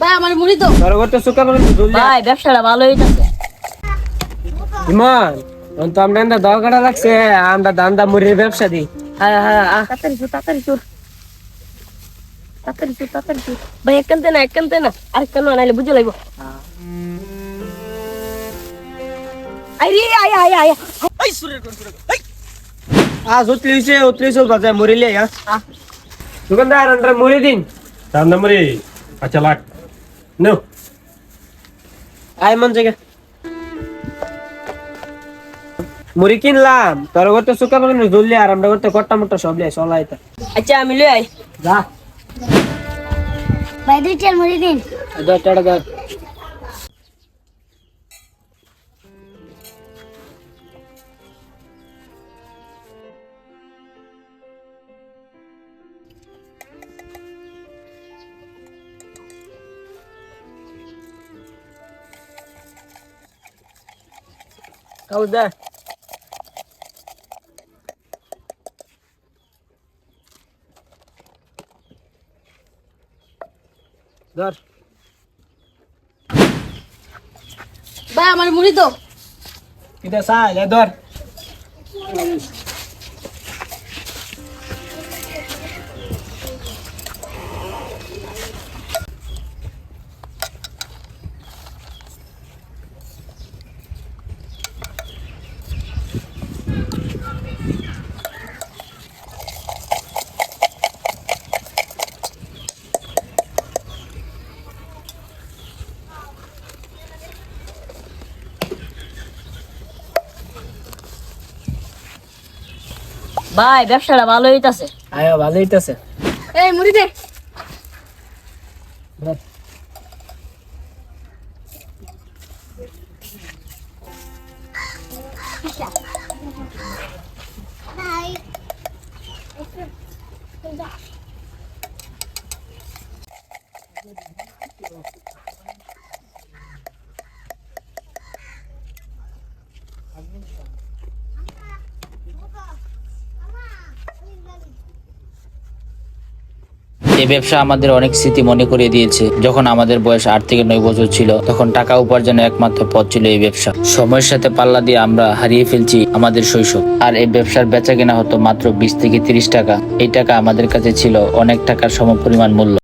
ভাই আমার মুড়ি তো তোর ঘরটা সুকা মানে ভাই ব্যবসাটা ভালো হইতাছে। ইমান তো আমরা দাও কাটা লাগছে আমরা দান্দা মুড়ির ব্যবসা দিই। হ্যাঁ হ্যাঁ তাড়াতাড়ি চুর ভাই একখানতে না আরেকখান নাইলে বুঝে লাগবো। আরে আয় আয় আয় আই সুরের কোন সুরের এই আজ উতলিছে বাজার মুড়ি লে দোকানদার আমরা মুড়ি দিন দান্দা মুড়ি আচ্ছা লাখ নো আয় মন জায়গা মুড়ি কিনলাম তোর ঘরটা সুকা মানে জ্বললে আর আমরা ঘরটা কট্টা মোটা সব লিয়ে চলাইতা। আচ্ছা আমি লই আই যা ভাই 2 মুড়ি দিন। টাটা ধর কাউদা ধর ভাই আমার মুড়ি তো কিটা সাইলে ধর ভাই ব্যবসাটা ভালো হইতাছে। আয় ভালো হইতাছে এই মুড়ি দে ধর ভাই এই ব্যবসা আমাদের অনেক স্মৃতি মনে করিয়ে দিয়েছে। যখন আমাদের বয়স 8 থেকে 9 বছর ছিল, তখন টাকা উপার্জনের একমাত্র পথ ছিল এই ব্যবসা। সময়ের সাথে পাল্লা দিয়ে আমরা হারিয়ে ফেলছি আমাদের শৈশব। আর এই ব্যবসার বেচা কেনা হতো মাত্র 20 থেকে 30 টাকা। এই টাকা আমাদের কাছে ছিল অনেক টাকার সমপরিমাণ মূল্য।